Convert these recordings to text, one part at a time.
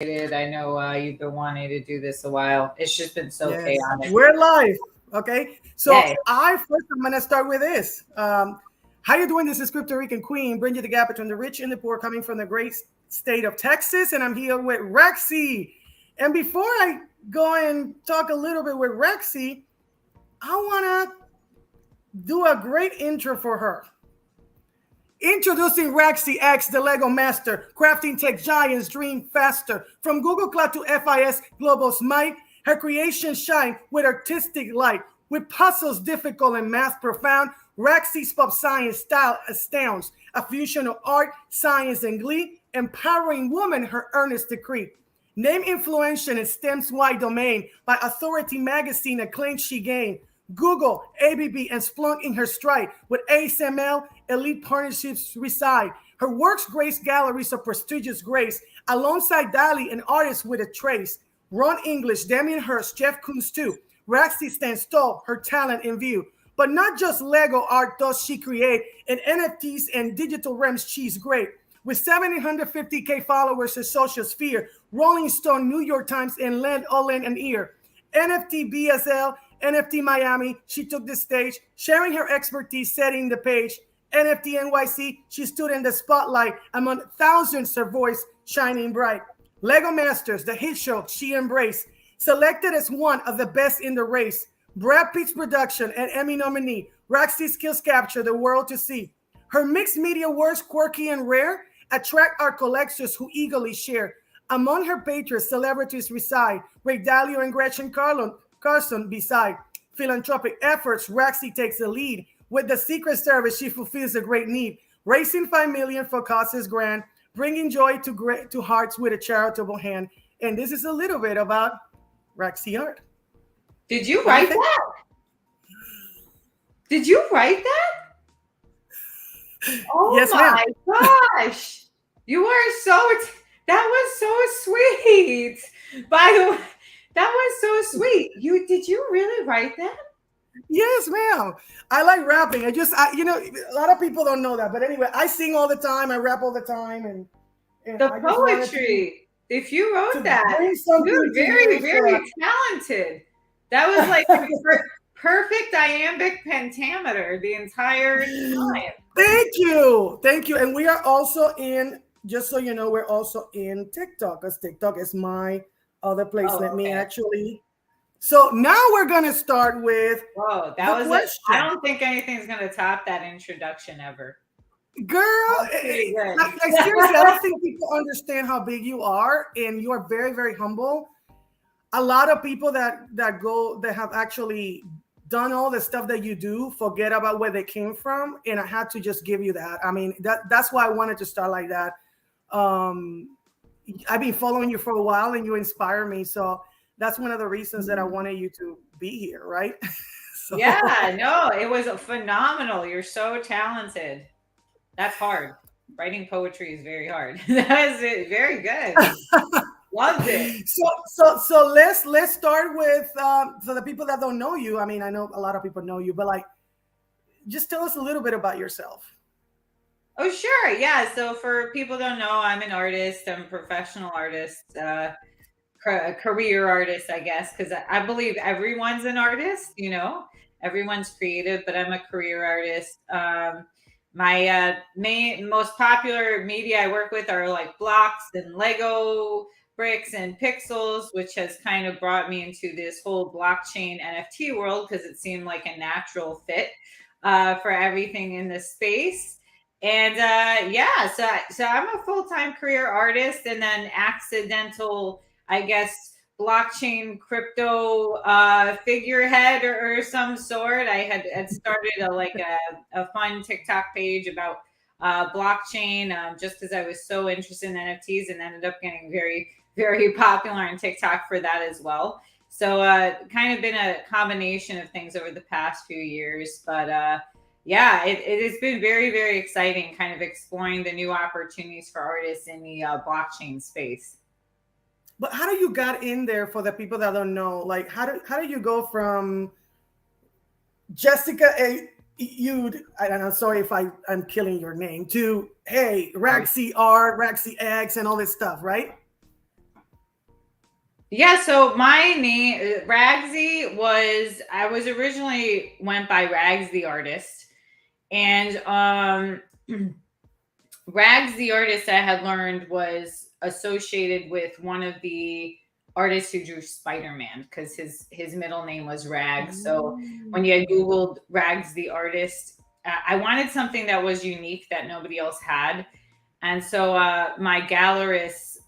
I know you've been wanting to do this a while. It's just been so Yes, chaotic. we're live. Okay, so Yay. I'm gonna start with this. How you doing? This is Crypto Rican Queen, bringing you the gap between the rich and the poor, coming from the great state of Texas, and I'm here with Ragzy. And before I go and talk a little bit with Ragzy, I wanna do a great intro for her. Introducing Ragzy X, the Lego master, crafting tech giants dream faster. From Google Cloud to FIS Global's might, her creations shine with artistic light. With puzzles difficult and math profound, Ragzy's pop science style astounds. A fusion of art, science, and glee, empowering woman her earnest decree. Name influential in STEM's wide domain, by Authority magazine acclaim she gained. Google, ABB, and Splunk in her stride. With ASML, elite partnerships reside. Her works grace galleries of prestigious grace, alongside Dali, an artist with a trace. Ron English, Damien Hirst, Jeff Koons too. Ragzy stands tall, her talent in view. But not just Lego art does she create, in NFTs and digital realms she's great. With 750K followers in social sphere, Rolling Stone, New York Times, and Land All in an ear. NFT BSL, NFT Miami, she took the stage, sharing her expertise, setting the page. NFT NYC, she stood in the spotlight among thousands, her voice shining bright. Lego Masters, the hit show she embraced, selected as one of the best in the race. Brad Pitt's production and Emmy nominee, Ragzy skills capture the world to see. Her mixed media works, quirky and rare, attract our collectors who eagerly share. Among her patrons, celebrities reside, Ray Dalio and Gretchen Carson beside. Philanthropic efforts, Ragzy takes the lead. With the Secret Service, she fulfills a great need, raising 5 million for causes grand, bringing joy to hearts with a charitable hand. And this is a little bit about Ragzy art. Did you write that? Did you write that? Oh Yes, ma'am. my gosh. You are that was so sweet. By the way, that was so sweet. Did you really write that? Yes, ma'am. I like rapping. A lot of people don't know that, but anyway, I sing all the time. I rap all the time, and The I just wanted poetry. If you wrote to that, bring something you're to you. very, very talented. That was like a perfect iambic pentameter the entire time. Thank you. And we are also in. Just so you know, we're also in TikTok, because TikTok is my other place. Oh, Let me okay. actually. So now we're gonna start with Whoa, the question. I don't think anything's gonna top that introduction ever. Girl, That's pretty good. like seriously, I don't think people understand how big you are, and you are very, very humble. A lot of people that have actually done all the stuff that you do forget about where they came from, and I had to just give you that. I mean, that's why I wanted to start like that. Um, I've been following you for a while, and you inspire me, so that's one of the reasons that I wanted you to be here, right? So Yeah, no, it was phenomenal. You're so talented. That's hard. Writing poetry is very hard. That is it. Very good. Loved it. so let's start with for the people that don't know you. I mean, I know a lot of people know you, but like, just tell us a little bit about yourself. Oh, sure. Yeah. So for people who don't know, I'm an artist. I'm a professional artist, career artist, I guess, because I believe everyone's an artist, everyone's creative, but I'm a career artist. My most popular media I work with are like blocks and Lego bricks and pixels, which has kind of brought me into this whole blockchain NFT world because it seemed like a natural fit for everything in this space. And yeah, so I'm a full-time career artist and then accidental, I guess, blockchain crypto figurehead or some sort. I had started a fun TikTok page about blockchain just because I was so interested in NFTs and ended up getting very, very popular on TikTok for that as well. So kind of been a combination of things over the past few years, but yeah, it has been very, very exciting kind of exploring the new opportunities for artists in the blockchain space. But how do you got in there, for the people that don't know? Like, how do you go from Jessica A. I'm sorry if I'm killing your name, to hey, Ragzy R, Ragzy X, and all this stuff, right? Yeah, so my name Ragzy I was originally went by Rags the artist. And Rags the artist I had learned was associated with one of the artists who drew Spider-Man because his middle name was Rags. So when you had Googled Rags the artist, I wanted something that was unique that nobody else had. And so my gallerist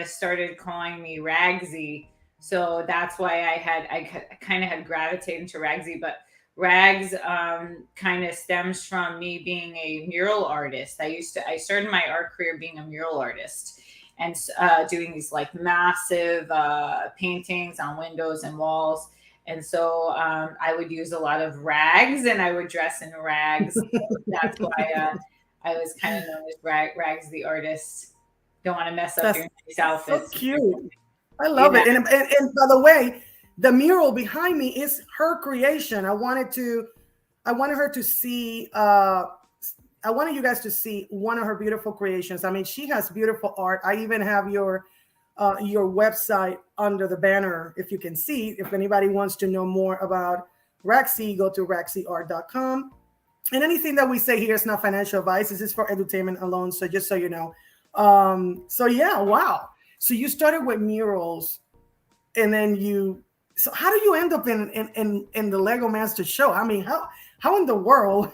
started calling me Ragsy. So that's why I kind of had gravitated to Ragsy. But Rags kind of stems from me being a mural artist. I started my art career being a mural artist and doing these like massive paintings on windows and walls. And so I would use a lot of rags and I would dress in rags. So that's why I was kind of known as Rags the artist. Don't want to mess up That's your nice outfits. so cute. I love Yeah. it. And by the way, the mural behind me is her creation. I wanted her to see I wanted you guys to see one of her beautiful creations. I mean, she has beautiful art. I even have your website under the banner. If you can see, if anybody wants to know more about Ragzy, go to ragzyart.com. And anything that we say here is not financial advice. This is for entertainment alone. So just so you know. So yeah, wow. So you started with murals, and then so how do you end up in the Lego Master show? I mean, how in the world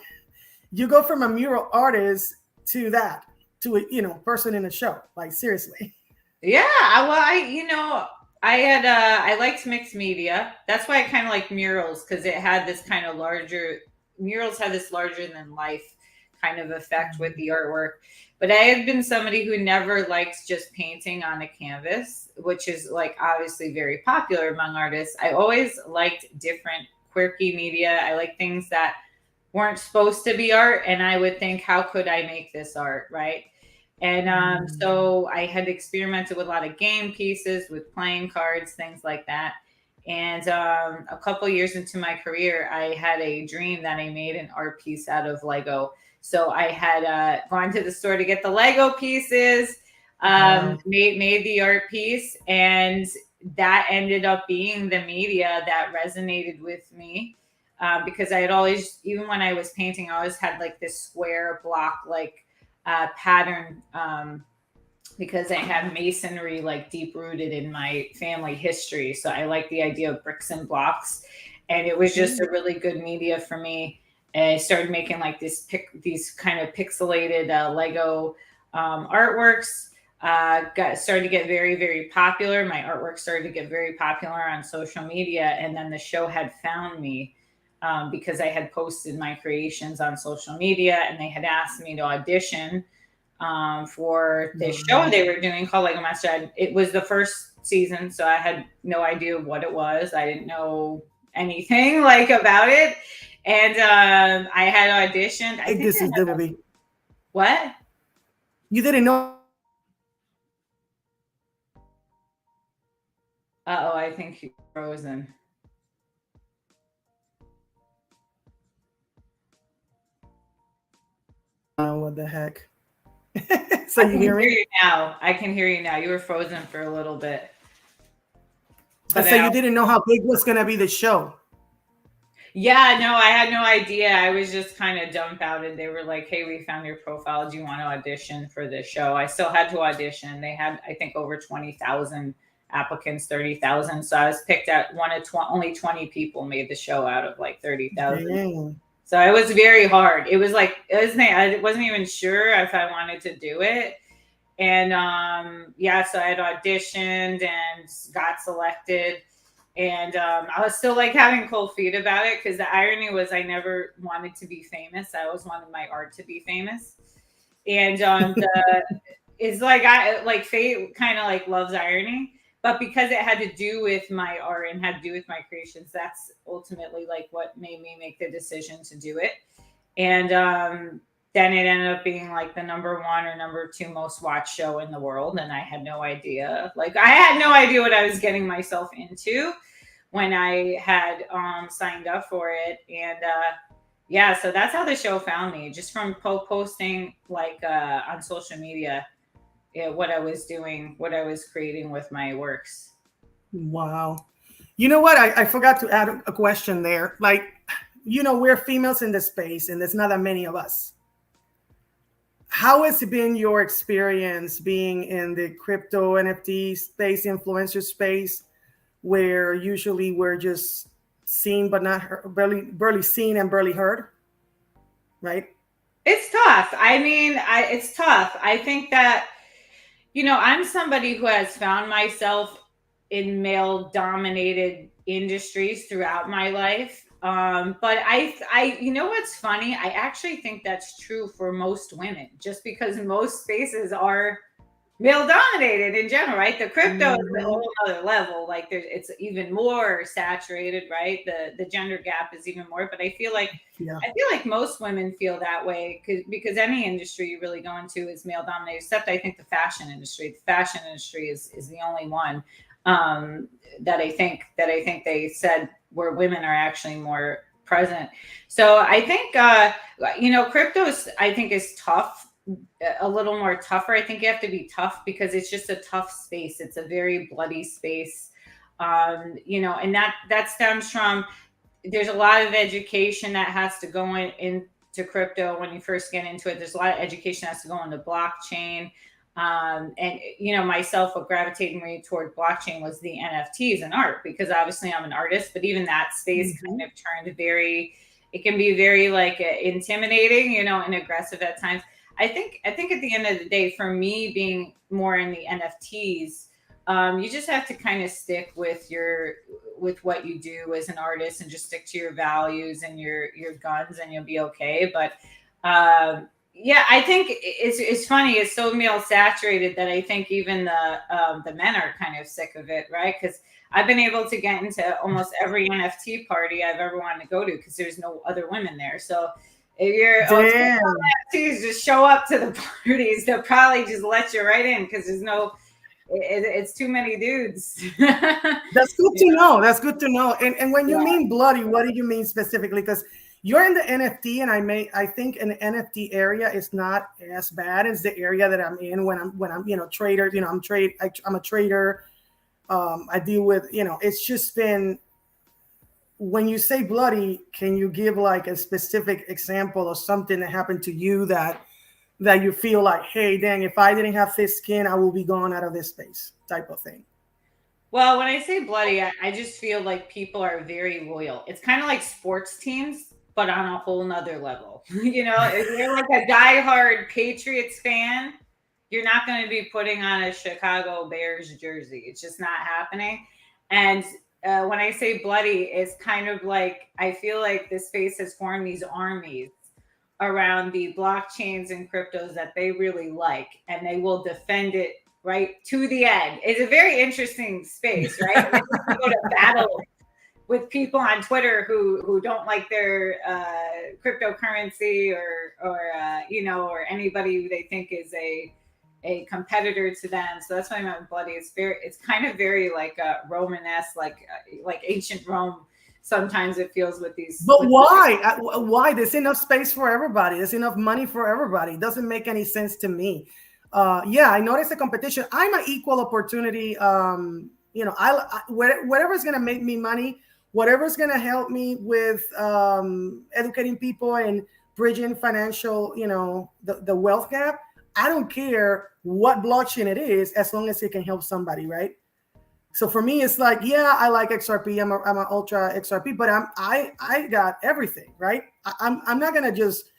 you go from a mural artist to that, to a person in a show? Like, seriously. Yeah, I liked mixed media. That's why I kind of like murals because it had this kind of larger murals had this larger than life kind of effect with the artwork. But I had been somebody who never liked just painting on a canvas, which is like obviously very popular among artists. I always liked different quirky media. I like things that weren't supposed to be art, and I would think, how could I make this art, right? And so I had experimented with a lot of game pieces, with playing cards, things like that. And a couple years into my career, I had a dream that I made an art piece out of Lego. So I had gone to the store to get the Lego pieces, Wow. made the art piece, and that ended up being the media that resonated with me. Because I had always, even when I was painting, I always had like this square block, like pattern, because I had masonry like deep rooted in my family history. So I like the idea of bricks and blocks, and it was just a really good media for me. And I started making like these kind of pixelated Lego artworks. Started to get very, very popular. My artwork started to get very popular on social media, and then the show had found me because I had posted my creations on social media, and they had asked me to audition for this show they were doing called Lego Master. It was the first season, so I had no idea what it was. I didn't know anything like about it, and I had auditioned. I Like, think this is the movie. what? You didn't know. Uh oh, I think he's frozen. What the heck? So I you can hear hear me? you now. I can hear you now. You were frozen for a little bit, but So now. you didn't know how big was gonna be the show. Yeah, no, I had no idea. I was just kind of dumbfounded. They were like, "Hey, we found your profile. Do you want to audition for this show?" I still had to audition. They had, I think, over 20,000 applicants, 30,000. So I was picked at one of only 20 people made the show out of like 30,000. Dang. So it was very hard. It was like, I wasn't even sure if I wanted to do it. And yeah, so I had auditioned and got selected. And I was still like having cold feet about it because the irony was I never wanted to be famous. I always wanted my art to be famous. And it's like I like fate kind of like loves irony, but because it had to do with my art and had to do with my creations, that's ultimately like what made me make the decision to do it. And then it ended up being like the number one or number two most watched show in the world, and I had no idea. Like I had no idea what I was getting myself into when I had signed up for it. And yeah, so that's how the show found me, just from posting like on social media, what I was doing, what I was creating with my works. Wow. You know what? I forgot to add a question there. Like, we're females in the space and there's not that many of us. How has it been your experience being in the crypto NFT space, influencer space, where usually we're just seen but not heard, barely seen and barely heard, right? It's tough. I mean, it's tough. I think that, I'm somebody who has found myself in male dominated industries throughout my life. But what's funny? I actually think that's true for most women, just because most spaces are male dominated in general, right? The crypto is a Mhm. whole other level. Like it's even more saturated, right? The gender gap is even more. But Yeah. I feel like most women feel that way because any industry you really go into is male dominated, except I think the fashion industry. The fashion industry is the only one that I think they said where women are actually more present. So I think crypto I think is tough, a little more tougher. I think you have to be tough because it's just a tough space. It's a very bloody space. And that stems from, there's a lot of education that has to go into crypto when you first get into it. There's a lot of education that has to go into blockchain. And myself, what gravitated me toward blockchain was the NFTs and art, because obviously I'm an artist, but even that space Mhm. kind of turned it can be very like intimidating, and aggressive at times. I think at the end of the day, for me being more in the NFTs, you just have to kind of stick with what you do as an artist and just stick to your values and your guns, and you'll be okay. But yeah, I think it's funny. It's so male saturated that I think even the men are kind of sick of it, right? Because I've been able to get into almost every NFT party I've ever wanted to go to because there's no other women there. So if you're Damn. NFTs, just show up to the parties. They'll probably just let you right in because it's too many dudes. That's good You to know. That's good to know. And when you know? mean bloody, what do you mean specifically? Because you're in the NFT, and I think in the NFT area is not as bad as the area that I'm in when I'm trader. I'm a trader. I deal with it's just been, when you say bloody, can you give like a specific example of something that happened to you that you feel like, hey, dang, if I didn't have this skin, I will be gone out of this space, type of thing. Well, when I say bloody, I just feel like people are very loyal. It's kind of like sports teams, but on a whole nother level. If you're like a diehard Patriots fan, you're not going to be putting on a Chicago Bears jersey. It's just not happening. And when I say bloody, it's kind of like I feel like this space has formed these armies around the blockchains and cryptos that they really like, and they will defend it right to the end. It's a very interesting space, right? Like you go to battle with people on Twitter who don't like their cryptocurrency or anybody who they think is a competitor to them. So that's why I meant bloody. It's kind of very like Romanesque, like ancient Rome. Sometimes it feels with these But with why? Why? There's enough space for everybody. There's enough money for everybody. It doesn't make any sense to me. Yeah, I noticed the competition. I'm an equal opportunity. Whatever's gonna make me money, whatever's gonna help me with educating people and bridging financial, the wealth gap. I don't care what blockchain it is, as long as it can help somebody, right? So for me, it's like, yeah, I like XRP. I'm an ultra XRP, but I got everything, right? I'm not gonna just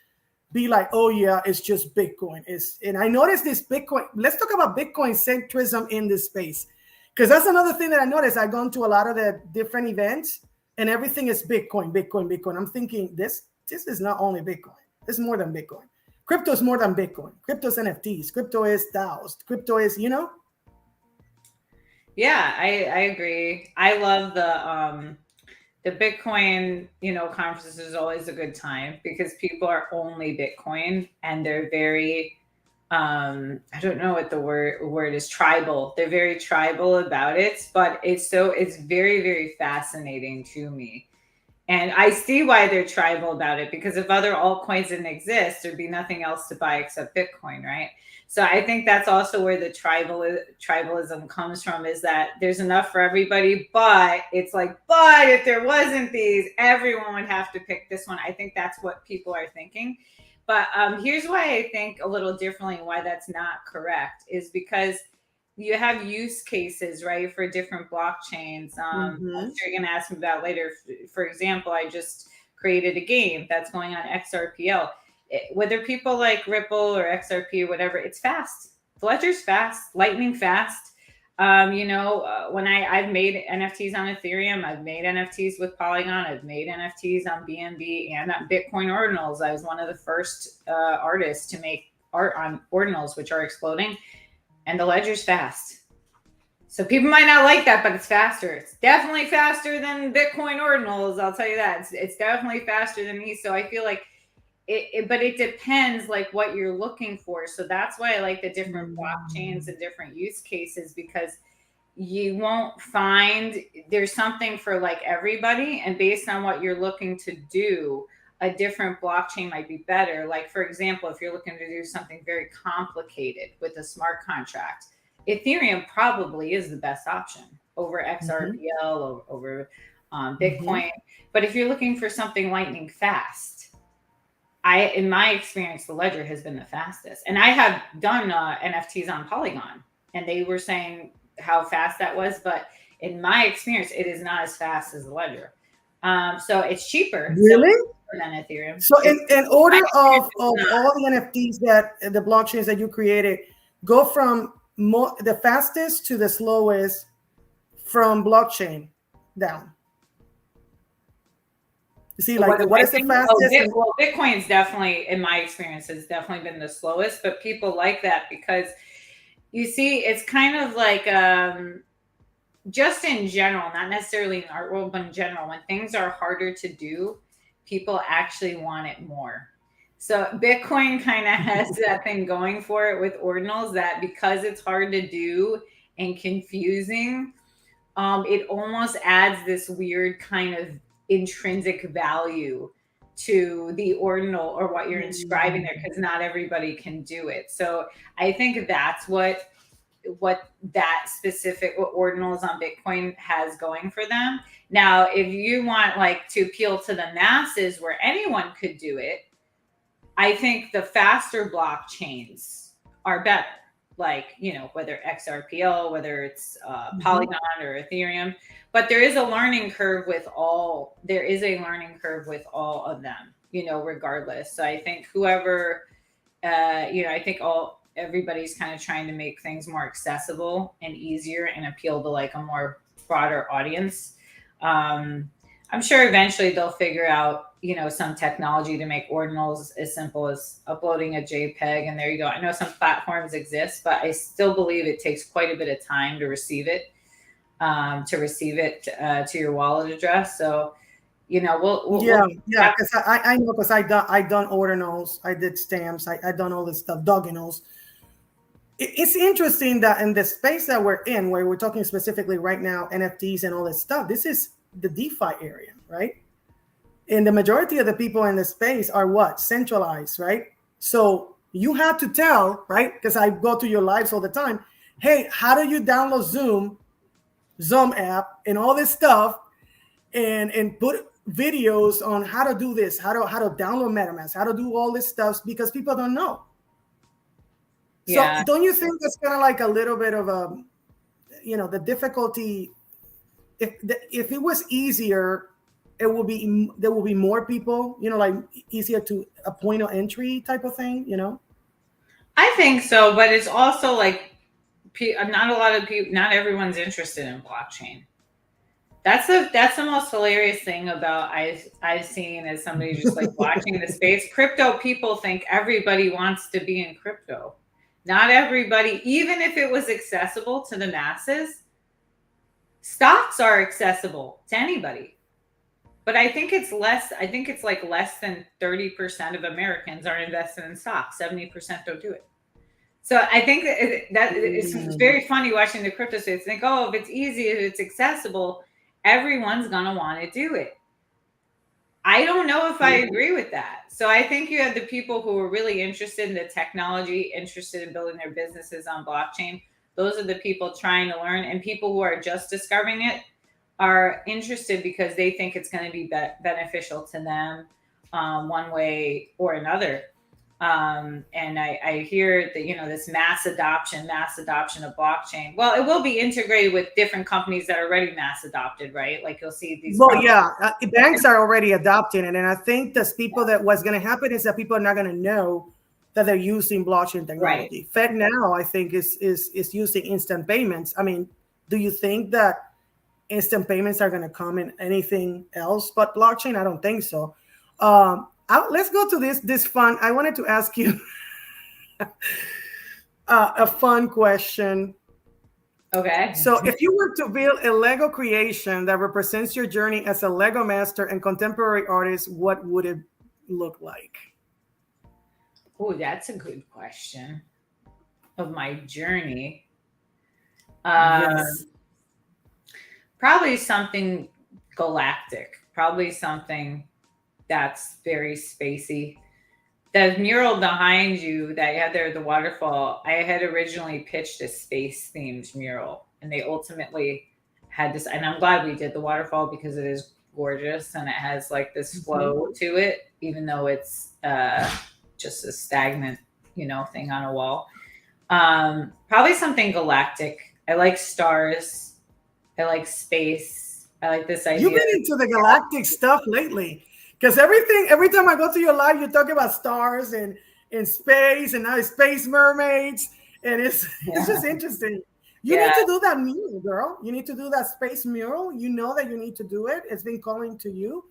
be like, oh yeah, it's just Bitcoin. And I noticed this Bitcoin. Let's talk about Bitcoin centrism in this space, because that's another thing that I noticed. I've gone to a lot of the different events, and everything is Bitcoin, Bitcoin, Bitcoin. I'm thinking this is not only Bitcoin. It's more than Bitcoin. Crypto is more than Bitcoin. Crypto is NFTs. Crypto is DAOs. Crypto is, Yeah, I agree. I love the Bitcoin, conference is always a good time because people are only Bitcoin and they're very I don't know what the word is, tribal. They're very tribal about it, but it's very, very fascinating to me. And I see why they're tribal about it, because if other altcoins didn't exist, there'd be nothing else to buy except Bitcoin, right? So I think that's also where the tribalism comes from, is that there's enough for everybody, but it's like, but if there wasn't these, everyone would have to pick this one. I think that's what people are thinking. But here's why I think a little differently, and why that's not correct, is because you have use cases, right, for different blockchains. I'm sure you're going to ask me about later. For example, I just created a game that's going on XRPL. Whether people like Ripple or XRP or whatever, it's fast. The ledger's fast, lightning fast. When I've made NFTs on Ethereum, I've made NFTs with Polygon, I've made NFTs on BNB and on Bitcoin ordinals. I was one of the first artists to make art on ordinals, which are exploding. And the ledger's fast. So people might not like that, but it's faster. It's definitely faster than Bitcoin ordinals. I'll tell you that. It's definitely faster than these. So I feel like but it depends like what you're looking for. So that's why I like the different blockchains and different use cases, because you won't find, there's something for like everybody. And based on what you're looking to do, a different blockchain might be better. Like, for example, if you're looking to do something very complicated with a smart contract, Ethereum probably is the best option over XRPL or over Bitcoin. But if you're looking for something lightning fast, in my experience, the ledger has been the fastest. And I have done NFTs on Polygon, and they were saying how fast that was. But in my experience, it is not as fast as the ledger. So it's cheaper. Really? Than Ethereum. So in order of all the NFTs that the blockchains that you created, go from the fastest to the slowest from blockchain down. You see, like what is the fastest? Well, Bitcoin's definitely, in my experience, has definitely been the slowest, but people like that because you see, it's kind of like just in general, not necessarily in the art world, but in general, when things are harder to do, people actually want it more. So Bitcoin kind of has that thing going for it with ordinals, that because it's hard to do and confusing, it almost adds this weird kind of intrinsic value to the ordinal or what you're inscribing there, because not everybody can do it. So I think that's what that specific ordinals on Bitcoin has going for them. Now, if you want like to appeal to the masses where anyone could do it, I think the faster blockchains are better. Like, whether XRPL, whether it's Polygon or Ethereum, but there is a learning curve with all of them, regardless. So I think everybody's kind of trying to make things more accessible and easier and appeal to like a more broader audience. I'm sure eventually they'll figure out, some technology to make ordinals as simple as uploading a JPEG and there you go. I know some platforms exist, but I still believe it takes quite a bit of time to receive it to your wallet address. So, we'll because I know, because I done ordinals, I did stamps, I done all this stuff, doginals. It's interesting that in the space that we're in, where we're talking specifically right now, NFTs and all this stuff, this is the DeFi area, right? And the majority of the people in the space are what? Centralized, right? So you have to tell, right? Because I go to your lives all the time. Hey, how do you download Zoom app and all this stuff and put videos on how to do this, how to download MetaMask, how to do all this stuff, because people don't know. Yeah. So don't you think that's kind of like a little bit of the difficulty? If it was easier, there will be more people, like easier to a point of entry type of thing, I think so, but it's also like not a lot of people, not everyone's interested in blockchain. That's the most hilarious thing about I've seen as somebody just like watching the space. Crypto people think everybody wants to be in crypto. Not everybody, even if it was accessible to the masses, stocks are accessible to anybody. But I think it's less than 30% of Americans are invested in stocks. 70% don't do it. So I think that it's very funny watching the crypto space. Think, if it's easy, if it's accessible, everyone's going to want to do it. I don't know if I agree with that. So I think you have the people who are really interested in the technology, interested in building their businesses on blockchain. Those are the people trying to learn, and people who are just discovering it are interested because they think it's going to be, beneficial to them, one way or another. And I hear that, this mass adoption of blockchain. Well, it will be integrated with different companies that are already mass adopted, right? Like you'll see these. Well, yeah, banks are already adopting it, and I think the people that what's going to happen is that people are not going to know that they're using blockchain technology. Right. Fed now, I think, is using instant payments. I mean, do you think that instant payments are going to come in anything else but blockchain? I don't think so. Let's go to this fun. I wanted to ask you a fun question. Okay. So, if you were to build a Lego creation that represents your journey as a Lego master and contemporary artist, what would it look like? Oh, that's a good question. Of my journey. Yes. Probably something galactic. Probably something that's very spacey. The mural behind you that you had there, the waterfall, I had originally pitched a space themed mural, and they ultimately had this. And I'm glad we did the waterfall because it is gorgeous and it has like this flow to it, even though it's just a stagnant, thing on a wall. Probably something galactic. I like stars. I like space. I like this idea. You've been into the galactic stuff lately. Because every time I go to your live, you talk about stars and space and now space mermaids. And it's just interesting. You need to do that mural, girl. You need to do that space mural. You know that you need to do it. It's been calling to you.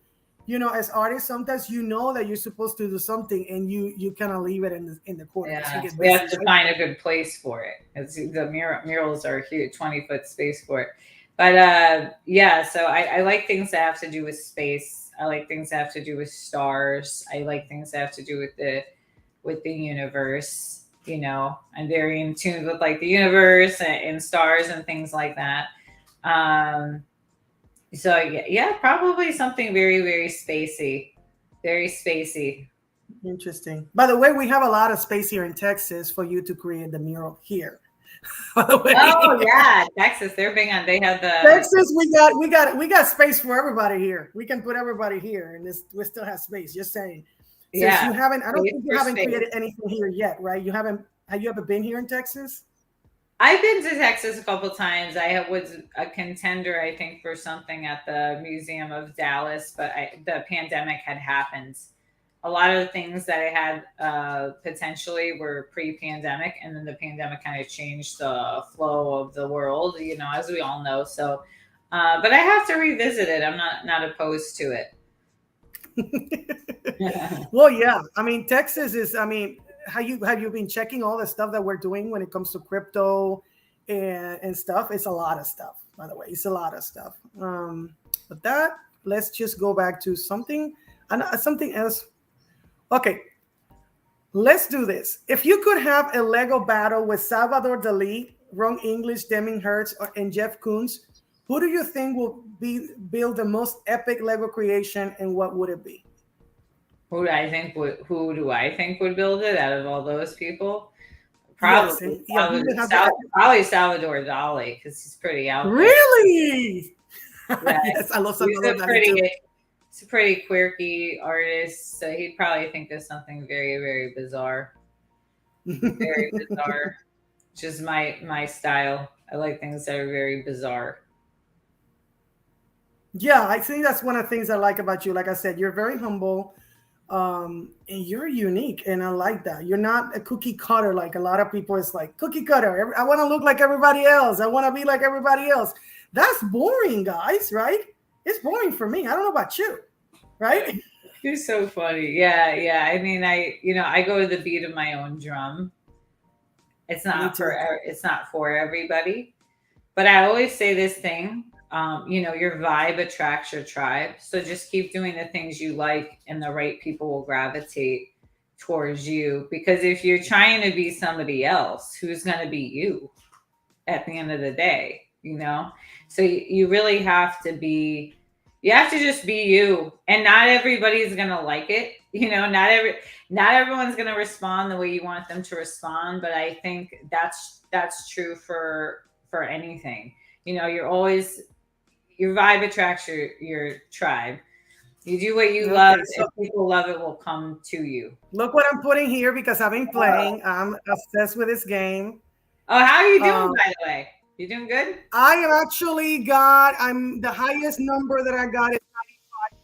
As artists, sometimes you know that you're supposed to do something and you kind of leave it in the corner. Yeah, we have to find a good place for it. The murals are huge, 20-foot space for it. But so I like things that have to do with space. I like things that have to do with stars. I like things that have to do with the universe. I'm very in tune with like the universe and stars and things like that. So yeah, probably something very, very spacey. Very spacey. Interesting. By the way, we have a lot of space here in Texas for you to create the mural here. By the way. Oh yeah, Texas. They're big on. They have the Texas. We got space for everybody here. We can put everybody here, and we still have space. Just saying. Since you haven't, I don't think you haven't created anything here yet, right? You haven't. Have you ever been here in Texas? I've been to Texas a couple times. I was a contender, I think, for something at the Museum of Dallas, but the pandemic had happened. A lot of the things that I had potentially were pre-pandemic, and then the pandemic kind of changed the flow of the world, as we all know. So, but I have to revisit it. I'm not opposed to it. Well, yeah. I mean, Texas is. I mean, have you been checking all the stuff that we're doing when it comes to crypto and stuff? It's a lot of stuff, by the way. It's a lot of stuff. But let's just go back to something else. Okay, let's do this. If you could have a Lego battle with Salvador Dali, Ron English, Deming Hertz, and Jeff Koons, who do you think will build the most epic Lego creation, and what would it be? Who do I think would build it out of all those people? Probably, probably Salvador Dali, because he's pretty out there. Really? Yeah. Yes, I love Salvador Dali too. He's a pretty quirky artist, so he'd probably think of something very, very bizarre. Very bizarre. Which is my style. I like things that are very bizarre. Yeah, I think that's one of the things I like about you. Like I said, you're very humble, and you're unique, and I like that. You're not a cookie cutter like a lot of people. It's like cookie cutter. I want to look like everybody else. I want to be like everybody else. That's boring, guys, right? It's boring for me. I don't know about you, right? You're so funny. Yeah. I mean, I go to the beat of my own drum. It's not for everybody, but I always say this thing. Your vibe attracts your tribe. So just keep doing the things you like, and the right people will gravitate towards you. Because if you're trying to be somebody else, who's going to be you at the end of the day? So you really have to be You have to just be you, and not everybody's gonna like it. Not everyone's gonna respond the way you want them to respond. But I think that's true for anything. You're always your vibe attracts your tribe. You do what you love, Okay, so and people love it will come to you. look what I'm putting here because I've been playing. I'm obsessed with this game. Oh, how are you doing, Um, by the way? You doing good? I am actually got. I'm the highest number that I got is 95.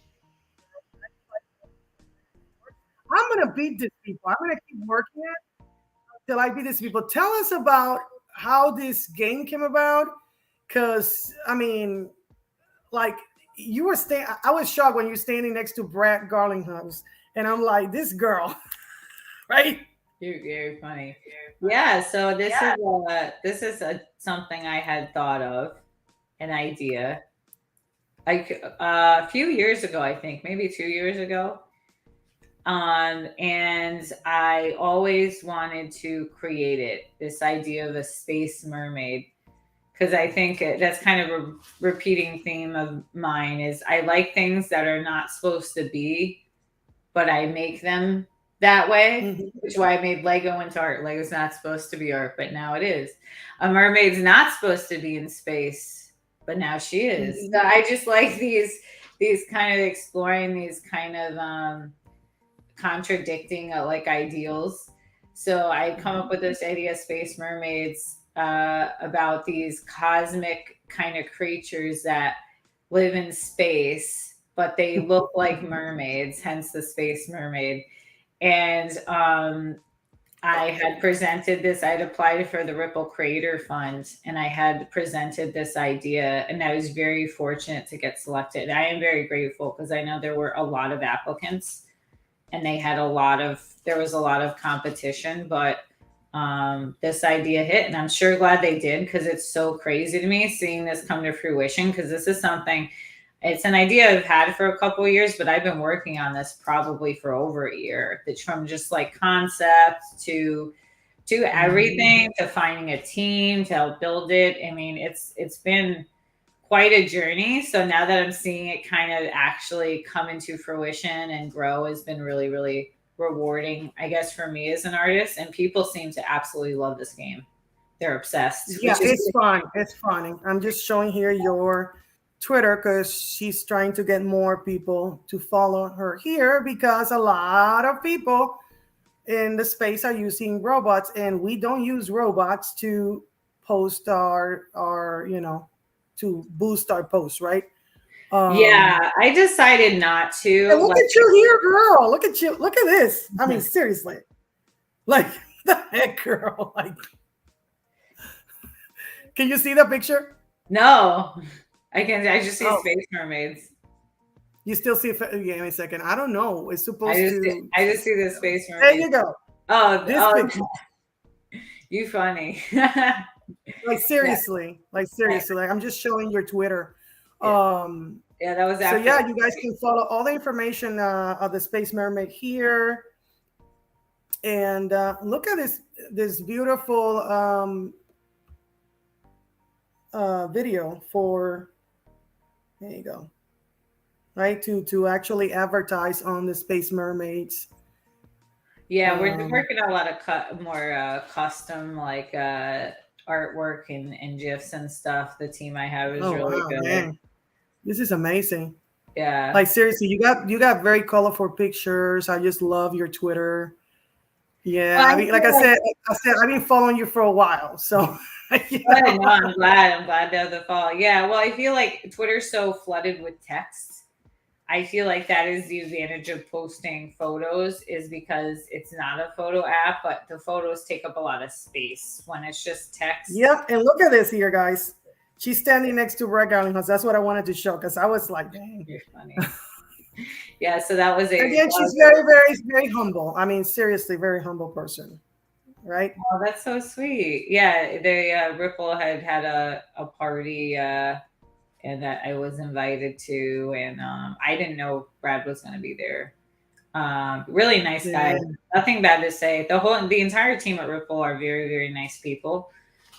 I'm gonna beat these people. I'm gonna keep working it till I beat these people. Tell us about how this game came about, because I mean, like you were standing. I was shocked when you were standing next to Brad Garlinghouse, and I'm like, this girl, right? You're very funny. Yeah, so this is something I had thought of, an idea, like a few years ago, I think, maybe 2 years ago. And I always wanted to create it, this idea of a space mermaid, because I think that's kind of a repeating theme of mine is I like things that are not supposed to be, but I make them that way, Mhm. which is why I made Lego into art. Lego's not supposed to be art, but now it is. A mermaid's not supposed to be in space, but now she is. So Mhm. I just like these kind of exploring these kind of contradicting like ideals. So I come up with this idea of space mermaids, about these cosmic kind of creatures that live in space, but they look like mermaids, hence the space mermaid. And I had presented this, I'd applied for the Ripple Creator Fund, and I had presented this idea, and I was very fortunate to get selected. I am very grateful because I know there were a lot of applicants and there was a lot of competition, but this idea hit, and I'm sure glad they did, because it's so crazy to me seeing this come to fruition, because this is something, it's an idea I've had for a couple of years, but I've been working on this probably for over a year. That's from just like concept to everything, to finding a team to help build it. I mean, it's been quite a journey. So now that I'm seeing it kind of actually come into fruition and grow has been really, really rewarding, I guess, for me as an artist. And people seem to absolutely love this game. They're obsessed, Yeah, which is it's fun. It's fun. I'm just showing here your Twitter because she's trying to get more people to follow her here because a lot of people in the space are using robots, and we don't use robots to post our to boost our posts, right? yeah, I decided not to. And look Like, at you here, girl. Look at you. Look at this. I mean, seriously. Like the heck, girl. Like, can you see the picture? no, I just see Oh, space mermaids. you still see it? Give me a second. I don't know. It's I supposed just to. I just see the space There mermaids. you go. Oh, This oh, picture. you funny. Like Yeah, seriously. Like seriously. Like I'm just showing your Twitter. yeah, Um. yeah. That was So after. yeah, you guys can follow all the information of the Space Mermaid here. And look at this beautiful video for. There you go. Right, to actually advertise on the Space Mermaids. Yeah, we're Um, working on a lot of more custom like artwork and gifs and stuff. The team I have is oh really wow, good. man, this is amazing. Yeah. Like seriously, you got very colorful pictures. I just love your Twitter. Well, Yeah, I I mean, like feel like I said, I've been following you for a while, so you good. No, know. I'm glad. I'm glad to have the fall. Yeah. Well, I feel like Twitter's so flooded with text. I feel like that is the advantage of posting photos, is because it's not a photo app, but the photos take up a lot of space when it's just text. Yep, and look at this here, guys. She's standing next to Red Garland House. That's what I wanted to show because I was like, dang. You're funny. Yeah. So that was a. Again, she's very, very, very humble. I mean, seriously, very humble person, right? Oh, that's so sweet. Yeah, they Ripple had a party, and that I was invited to, and I didn't know Brad was going to be there. Really nice guy. Yeah. Nothing bad to say. The entire team at Ripple are very, very nice people.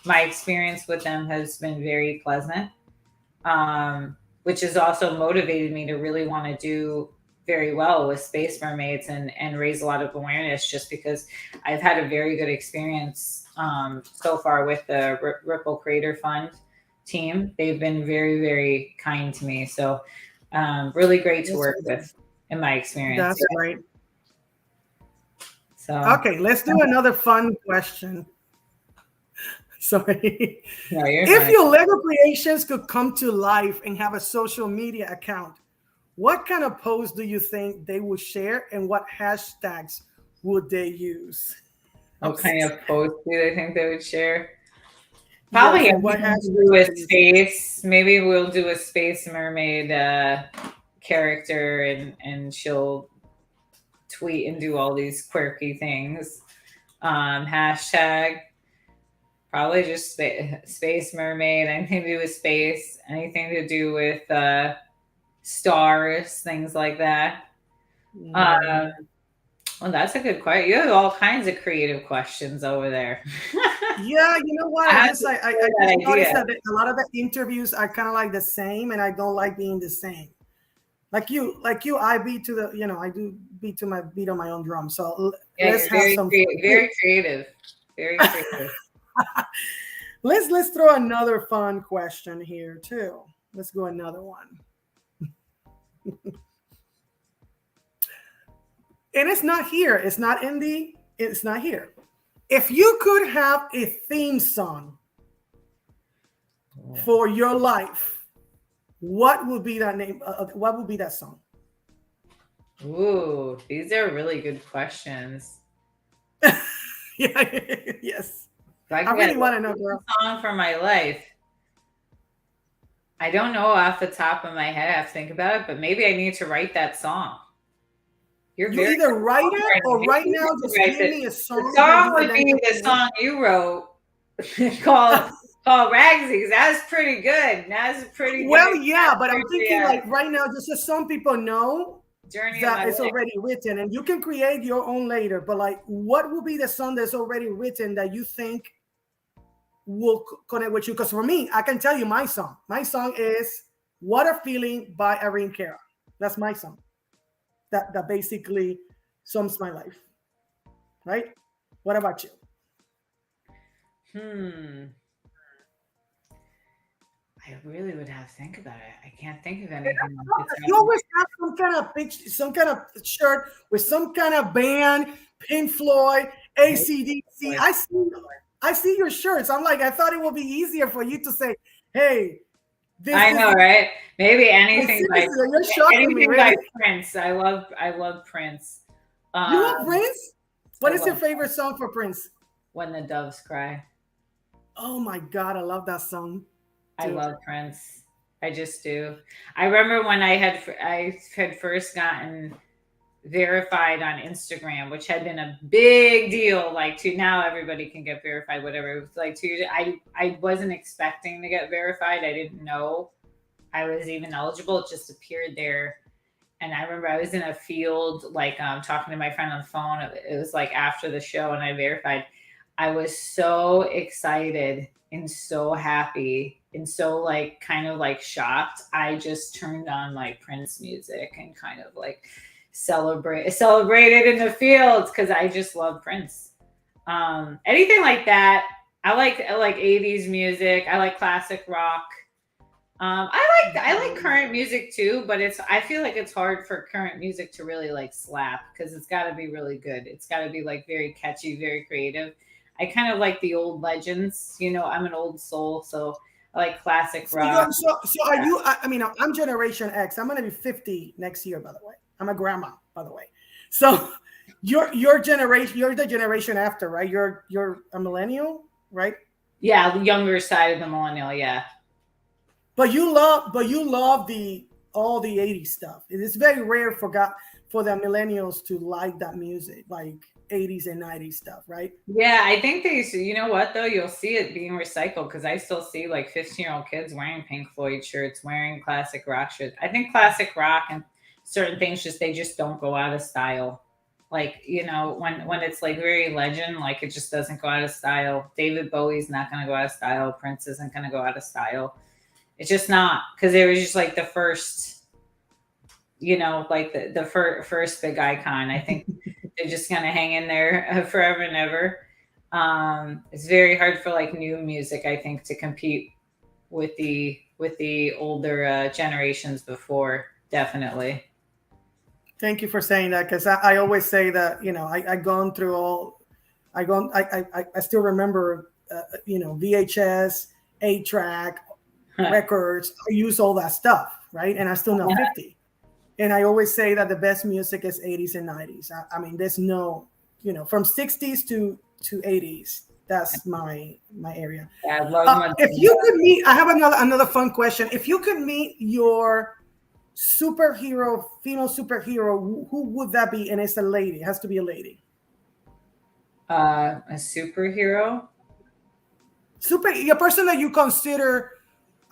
My experience with them has been very pleasant. Um, which has also motivated me to really want to do very well with space mermaids and raise a lot of awareness, just because I've had a very good experience so far with the Ripple Creator Fund team. They've been very, very kind to me. So really great to work with in my experience. That's great. So okay, let's do another fun question. Sorry. no, If fine. your Lego creations could come to life and have a social media account, what kind of posts do you think they would share, and what hashtags would they use? What kind of posts do they think they would share? Probably yes, what has to do with space. Maybe we'll do a space mermaid character, and she'll tweet and do all these quirky things. Hashtag probably just space mermaid. Anything to do with space. Anything to do with stars, things like that. Well, that's a good question. You have all kinds of creative questions over there. Yeah, you know what? I just noticed that a lot of the interviews are kind of like the same, and I don't like being the same. Like you, I beat to the, I do beat on my own drum. So let's have some very creative, very creative. Let's throw another fun question here too. Let's go another one. And it's not here. It's not here. If you could have a theme song for your life, what would be that name? What would be that song? Ooh, these are really good questions. Yes. I really want to know, girl. Song for my life. I don't know off the top of my head. I have to think about it, but maybe I need to write that song. You either write it or right now just give me a song. The song would be the song you wrote called Ragzy. That's pretty good. That's pretty good. Well, yeah, but I'm thinking like right now, just so some people know that it's already written, and you can create your own later. But like, what will be the song that's already written that you think will connect with you? Because for me, I can tell you my song. My song is "What a Feeling" by Irene Cara. That's my song. That basically sums my life. Right? What about you? I really would have to think about it. I can't think of anything. You always have some kind of picture, some kind of shirt with some kind of band, Pink Floyd, AC/DC. I see your shirts. I'm like, I thought it would be easier for you to say, "Hey." I know, right? Maybe anything by Prince. I love Prince. You love Prince? What is your favorite song for Prince? When the Doves Cry. Oh my God, I love that song. I love Prince. I just do. I remember when I had first gotten verified on Instagram, which had been a big deal. Like now everybody can get verified, whatever. It was like I wasn't expecting to get verified. I didn't know I was even eligible. It just appeared there. And I remember I was in a field, like talking to my friend on the phone. It was like after the show, and I verified. I was so excited and so happy and so like kind of like shocked. I just turned on like Prince music and kind of like celebrated in the fields because I just love Prince. Anything like that. I like 80s music. I like classic rock. I like current music too, but I feel like it's hard for current music to really like slap because it's got to be really good. It's got to be like very catchy, very creative. I kind of like the old legends. I'm an old soul, so I like classic rock. So are you? I mean, I'm Generation X. I'm gonna be 50 next year, by the way. I'm a grandma, by the way. So your generation, you're the generation after, right? You're a millennial, right? Yeah, the younger side of the millennial, yeah. But you love all the 80s stuff. It is very rare for the millennials to like that music, like 80s and 90s stuff, right? Yeah, I think you know what though? You'll see it being recycled because I still see like 15-year-old kids wearing Pink Floyd shirts, wearing classic rock shirts. I think classic rock and certain things they just don't go out of style. Like, when it's like very legend, like it just doesn't go out of style. David Bowie's not going to go out of style. Prince isn't going to go out of style. It's just not, because it was just like the first, like the first big icon. I think they're just gonna hang in there forever and ever. It's very hard for like new music, I think, to compete with the older generations before. Definitely. Thank you for saying that, because I always say that, I gone through all, I still remember, VHS, 8-track, records. I use all that stuff, right? And I still know 50. And I always say that the best music is 80s and 90s. I mean, there's no, from 60s to 80s. That's my area. Yeah, I love if you could meet, I have another fun question. If you could meet your superhero, female superhero, who would that be? And it's a lady. It has to be a lady. A superhero. A person that you consider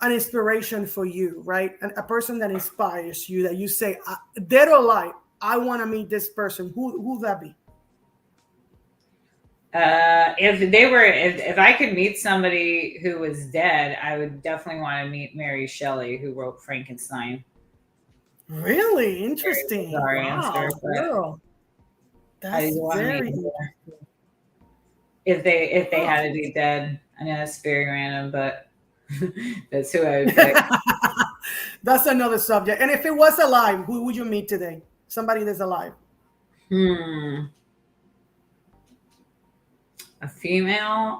an inspiration for you, right? And a person that inspires you, that you say, dead or alive, I want to meet this person. Who would that be? If I could meet somebody who was dead, I would definitely want to meet Mary Shelley, who wrote Frankenstein. Really interesting. Sorry, wow, answer, girl. That's very interesting. If they had to be dead, I know that's very random, but that's who I would pick. That's another subject. And if it was alive, who would you meet today? Somebody that's alive. A female.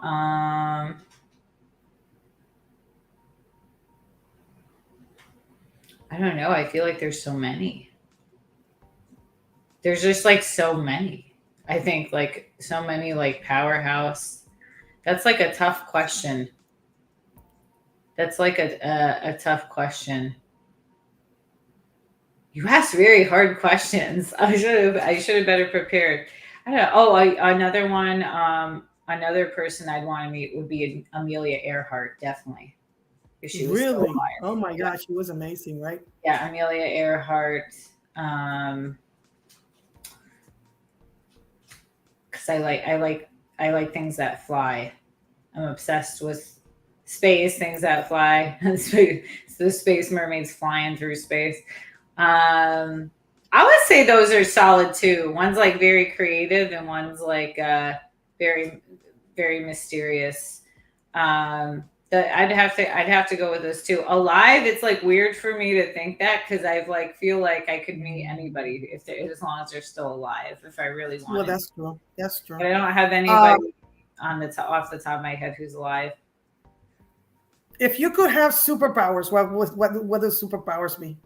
I don't know. I feel like there's so many. There's just like so many. I think like so many, like powerhouse. That's like a tough question. That's like a tough question. You asked very hard questions. I should have better prepared. I don't know. Oh, another one. Another person I'd want to meet would be Amelia Earhart, definitely. If she was really? Oh my gosh, she was amazing, right? Yeah, Amelia Earhart. Because I like things that fly. I'm obsessed with space, things that fly. The space mermaids flying through space. I would say those are solid too. One's like very creative, and one's like very, very mysterious. I'd have to go with those two. Alive, it's like weird for me to think that, because I feel like I could meet anybody as long as they're still alive, if I really wanted. Well, that's true. That's true. But I don't have anybody off the top of my head who's alive. If you could have superpowers, what does superpowers mean?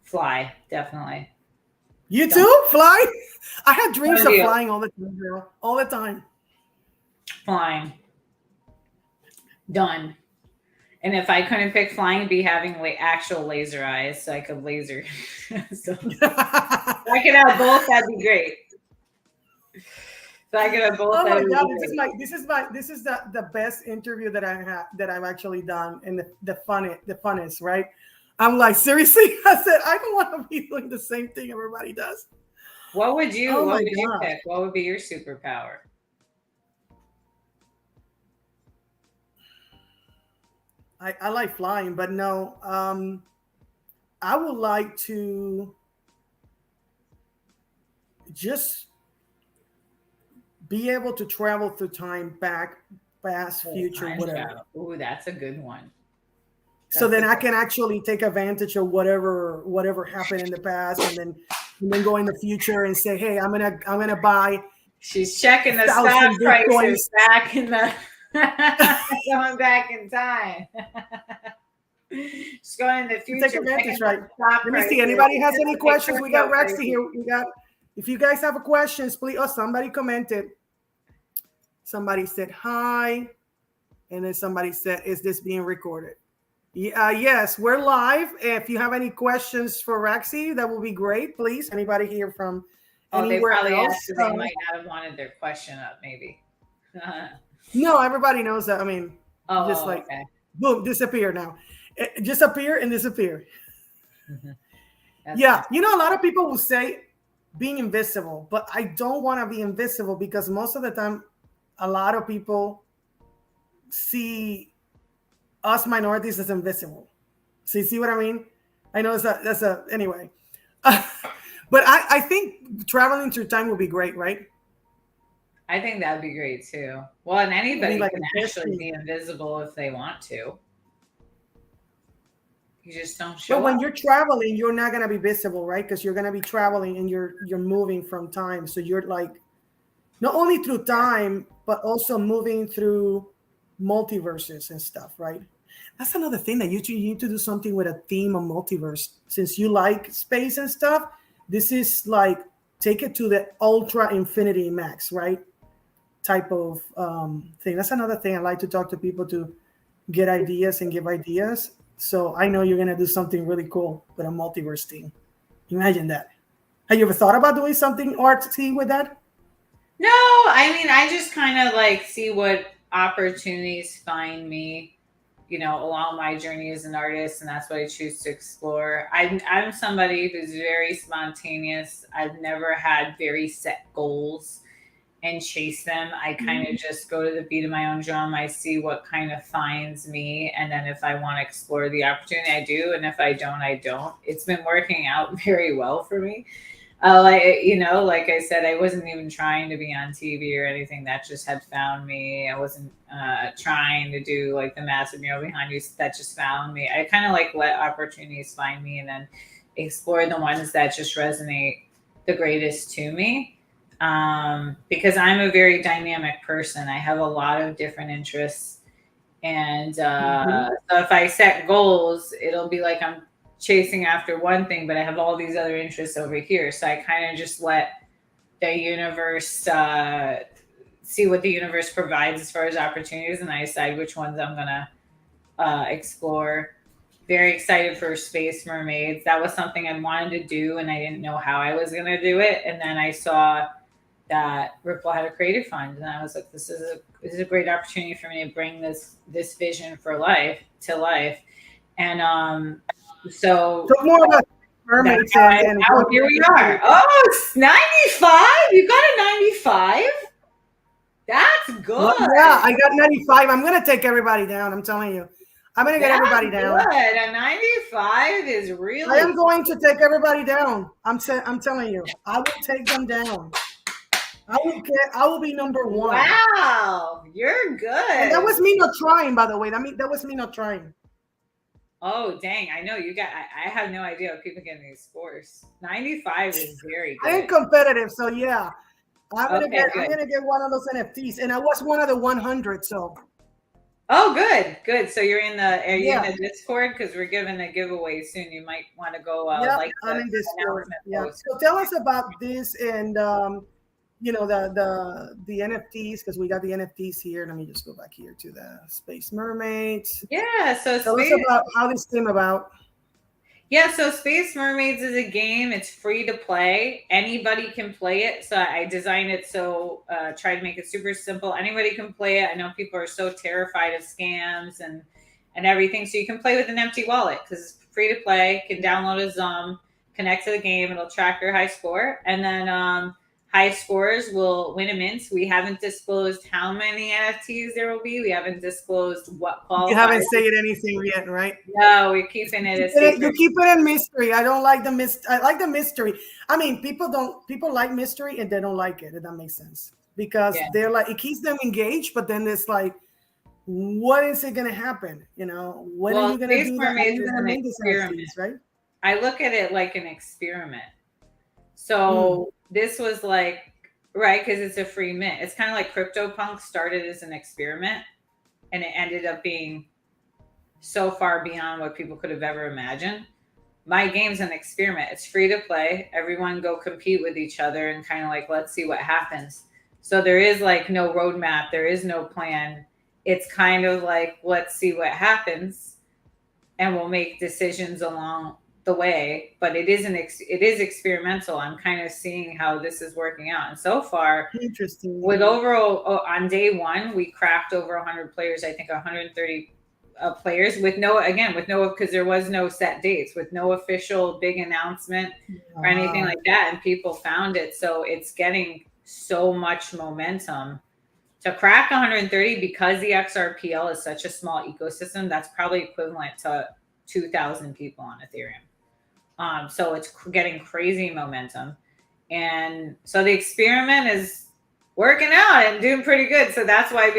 Fly, definitely. You too? Fly? I had dreams of flying all the time, girl. All the time. Flying. Done. And if I couldn't pick flying, it'd be having actual laser eyes, so I could laser. So if I could have both, that'd be great. So I could have both. Oh my god! This is the best interview that I've actually done, and the funnest, right? I'm like, seriously? I said, I don't want to be doing the same thing everybody does. What would you? What would you pick? What would be your superpower? I like flying, but no. I would like to just be able to travel through time, back, past, future, whatever. Ooh, that's a good one. So then I can actually take advantage of whatever happened in the past, and then go in the future and say, hey, I'm gonna buy. She's checking the stock prices back in the going back in time. She's going in the future. Take advantage, right? Let me see. Anybody has any questions? We got Ragzy here. If you guys have questions, please. Oh, somebody commented. Somebody said hi, and then somebody said, "Is this being recorded?" Yes, we're live. If you have any questions for Ragzy, that would be great. Please, anybody here from anywhere else? They might not have wanted their question up, maybe. No, everybody knows that. I mean, okay. Boom, disappear now. Just appear and disappear. Yeah, a lot of people will say being invisible, but I don't want to be invisible, because most of the time, a lot of people see us minorities is invisible. So you see what I mean? I know that's a anyway. But I think traveling through time would be great, right? I think that'd be great too. Well, and It'd be anybody like can a actually history. be invisible if they want to. You just don't But show when up. you're traveling, you're not gonna be visible, right? Because you're gonna be traveling and you're moving from time. So you're like not only through time, but also moving through multiverses and stuff, right? That's another thing that you need to do something with a theme of multiverse. Since you like space and stuff, this is like take it to the ultra infinity max, right? Type of thing. That's another thing I like to talk to people to get ideas and give ideas. So I know you're gonna do something really cool with a multiverse thing. Imagine that. Have you ever thought about doing something artsy with that? No, I mean, I just kind of like see what opportunities find me, along my journey as an artist, and that's what I choose to explore. I'm somebody who's very spontaneous. I've never had very set goals and chase them. I kind of just go to the beat of my own drum. I see what kind of finds me. And then if I want to explore the opportunity, I do. And if I don't, I don't. It's been working out very well for me. Like I said, I wasn't even trying to be on TV or anything. That just had found me. I wasn't trying to do like the massive mural behind you. That just found me. I kind of like let opportunities find me and then explore the ones that just resonate the greatest to me. Because I'm a very dynamic person. I have a lot of different interests. And Mhm. so if I set goals, it'll be like I'm chasing after one thing, but I have all these other interests over here. So I kind of just let the universe see what the universe provides as far as opportunities, and I decide which ones I'm going to explore. Very excited for Space Mermaids. That was something I wanted to do, and I didn't know how I was going to do it. And then I saw that Ripple had a creative fund, and I was like, this is a great opportunity for me to bring this vision for life to life. And so Talk more about that's mermaids how and oh, what here we history. are. Oh, it's 95. You got a 95? That's Well, yeah, good. I got 95. I'm gonna take everybody down. I'm telling you, I'm gonna get That's everybody down. good. A 95 is I am really going to take everybody down. I'm telling you, I will take them down. I will get. I will be number one. wow. You're And that good. was me not trying, by the way. That was me not trying. Oh, dang. I know you got, I have no idea what people get these scores. 95 is very I am good. competitive, so yeah, Okay, I'm good. gonna get one of those NFTs, and I was one of the 100. So Oh, good, good. So are you in yeah, the Discord? Because we're giving a giveaway soon. You might want to go yeah, like I'm the in Discord. announcement Yeah. post. So tell us about this and the NFTs because we got the NFTs here. Let me just go back here to the Space Mermaids. Yeah, Tell us about how this came about. Space Mermaids is a game. It's free to play. Anybody can play it. So I designed it so try to make it super simple. Anybody can play it. I know people are so terrified of scams and everything. So you can play with an empty wallet because it's free to play. You can download a Zum, connect to the game. It'll track your high score, and then high scores will win a mint. We haven't disclosed how many NFTs there will be. We haven't disclosed what You qualifies. haven't said anything yet, right? No, we're keeping it a You secret. keep it in mystery. I don't like the I like the mystery. I mean, people like mystery and they don't like it. If that makes sense because Yeah. they're like it keeps them engaged, but then it's like, what is it gonna happen? When are Well, you gonna Space do that? How are Mermaids you is gonna an make this experiment. NFTs, right? I look at it like an experiment. Mm. So this was like, right, because it's a free mint. It's kind of like CryptoPunk started as an experiment and it ended up being so far beyond what people could have ever imagined. My game's an experiment. It's free to play. Everyone go compete with each other and kind of like, let's see what happens. So there is like no roadmap, there is no plan. It's kind of like, let's see what happens and we'll make decisions along the way. But it is experimental. I'm kind of seeing how this is working out, and so far, Interesting. with overall on day one, we cracked over 100 players. I think 130 players with no because there was no set dates, with no official big announcement or anything Uh, like that, and people found it. So it's getting so much momentum To crack 130, because the XRPL is such a small ecosystem, that's probably equivalent to 2,000 people on Ethereum. So it's getting crazy momentum. And so the experiment is working out and doing pretty good. So that's why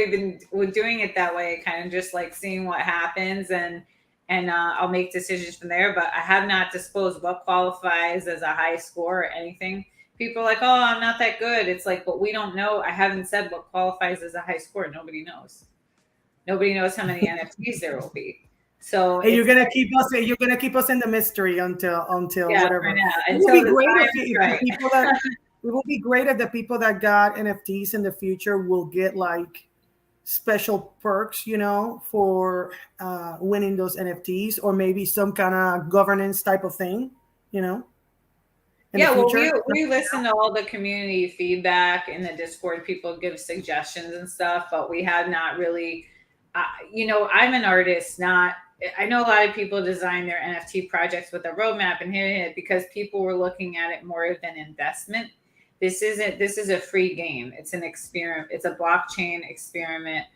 we're doing it that way, kind of just like seeing what happens, and I'll make decisions from there. But I have not disclosed what qualifies as a high score or anything. People are like, oh, I'm not that good. It's like, but we don't know. I haven't said what qualifies as a high score. Nobody knows. Nobody knows how many NFTs there will be. So and you're gonna keep us. You're gonna keep us in the mystery until yeah, whatever. It would be great if people that it will be great if the people that got NFTs in the future will get like special perks, you know, for winning those NFTs, or maybe some kind of governance type of thing, you know. Yeah, well, we listen to all the community feedback in the Discord. People give suggestions and stuff, but we have not really, you know, I'm an artist, not, I know a lot of people design their NFT projects with a roadmap and hitting it because people were looking at it more of an investment. This is a free game. It's an experiment. It's a blockchain experiment.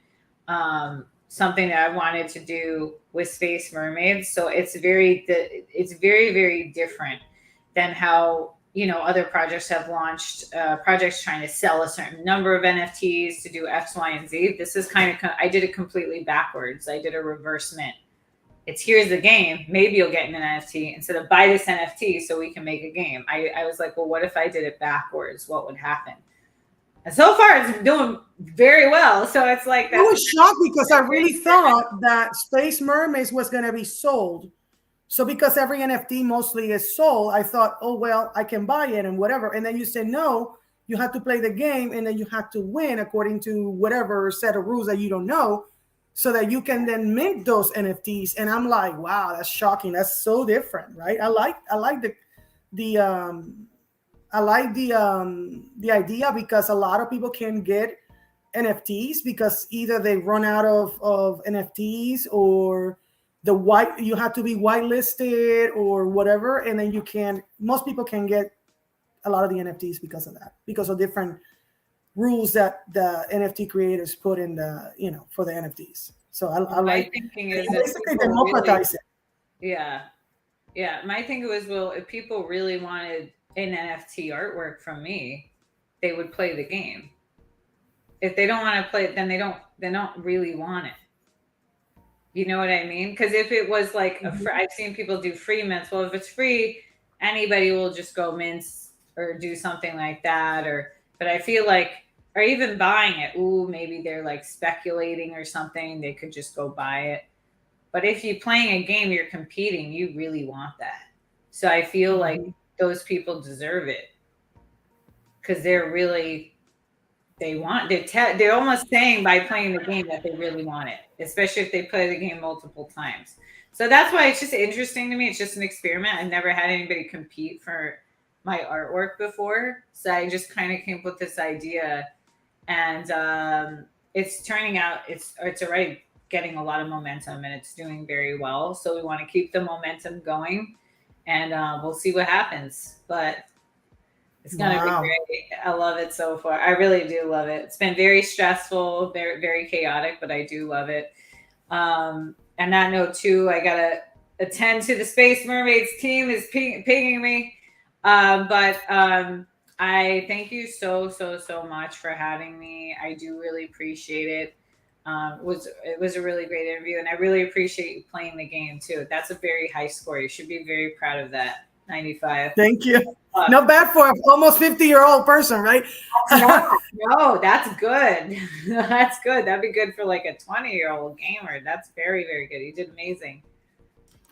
Something that I wanted to do with Space Mermaids. So it's very, very different than how, you know, other projects have launched projects trying to sell a certain number of NFTs to do X, Y, and Z. This is kind of, I did it completely backwards. I did a reverse mint. It's here's the game. Maybe you'll get an NFT instead of buy this NFT so we can make a game. I was like, well, what if I did it backwards? What would happen? And so far, it's doing very well. So it's like I was shocked because I really thought that Space Mermaids was going to be sold. So because every NFT mostly is sold, I thought, oh, well, I can buy it and whatever. And then you said, no, you have to play the game and then you have to win according to whatever set of rules that you don't know, so that you can then mint those NFTs. And I'm like, wow, that's shocking. That's so different, right? I like the idea, because a lot of people can get NFTs because either they run out of NFTs, or you have to be whitelisted or whatever, and then most people can get a lot of the NFTs because of that, because of different rules that the NFT creators put in the, you know, for the NFTs. So I like thinking is basically democratize it. Yeah. My thinking was, well, if people really wanted an NFT artwork from me, they would play the game. If they don't want to play it, then they don't really want it. You know what I mean? Because if it was like I've seen people do free mints. Well, if it's free, anybody will just go mints or do something like that. But I feel like, or even buying it, ooh, maybe they're like speculating or something. They could just go buy it. But if you're playing a game, you're competing, you really want that. So I feel like those people deserve it, because they're almost saying by playing the game that they really want it, especially if they play the game multiple times. So that's why it's just interesting to me. It's just an experiment. I've never had anybody compete for my artwork before. So I just kind of came up with this idea, and it's turning out, it's already getting a lot of momentum and it's doing very well. So we want to keep the momentum going, and we'll see what happens. But it's going to be great. I love it so far. I really do love it. It's been very stressful, very, very chaotic, but I do love it. And that note too, I got to attend to the Space Mermaids team is pinging me. But I thank you so much for having me. I do really appreciate it. It was a really great interview, and I really appreciate you playing the game too. That's a very high score. You should be very proud of that. 95. Thank you. Not bad for an almost 50-year-old person, right? No, that's good. That's good. That'd be good for like a 20-year-old gamer. That's very, very good. You did amazing.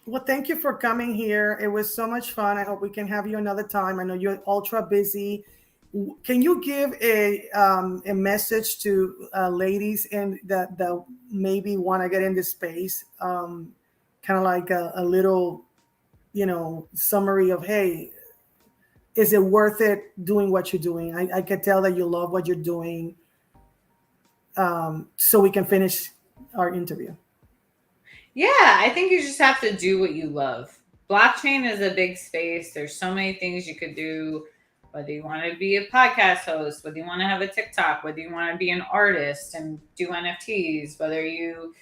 Well, thank you for coming here. It was so much fun. I hope we can have you another time. I know you're ultra busy. Can you give a message to ladies that maybe want to get into space? Kind of like a little, you know, summary of, hey, is it worth it doing what you're doing? I can tell that you love what you're doing. So we can finish our interview. Yeah, I think you just have to do what you love. Blockchain is a big space. There's so many things you could do. whether you want to be a podcast host, whether you want to have a TikTok, whether you want to be an artist and do NFTs, whether you,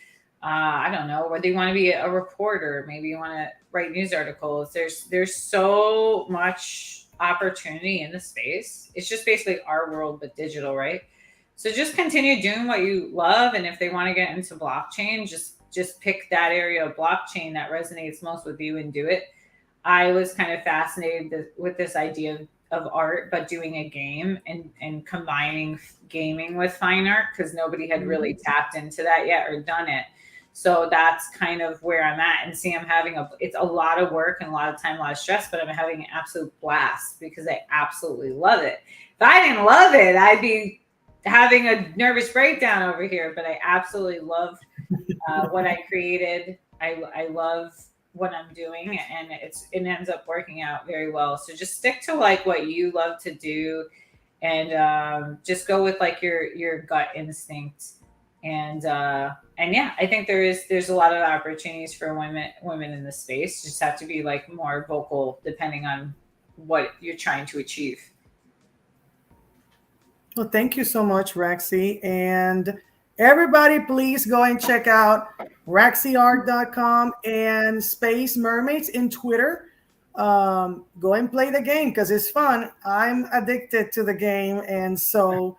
I don't know, whether you want to be a reporter, maybe you want to write news articles. There's so much opportunity in the space. It's just basically our world, but digital, right? So just continue doing what you love, and if they want to get into blockchain, just pick that area of blockchain that resonates most with you and do it. I was kind of fascinated with this idea of art, but doing a game and combining gaming with fine art because nobody had really tapped into that yet or done it. So that's kind of where I'm at. And see, it's a lot of work and a lot of time, a lot of stress, but I'm having an absolute blast because I absolutely love it. If I didn't love it, I'd be having a nervous breakdown over here, but I absolutely love what I created. I love what I'm doing, and it ends up working out very well. So just stick to like what you love to do, and just go with like your gut instinct. And yeah, I think there's a lot of opportunities for women in the space. Just have to be like more vocal depending on what you're trying to achieve. Well, thank you so much, Ragzy. And everybody, please go and check out ragzyart.com and Space Mermaids in Twitter. Go and play the game because it's fun. I'm addicted to the game. And so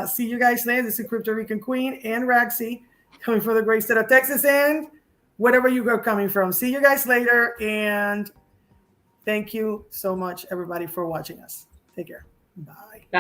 see you guys later. This is Crypto Rican Queen and Ragzy coming from the great state of Texas and wherever you are coming from. See you guys later. And thank you so much, everybody, for watching us. Take care. Bye.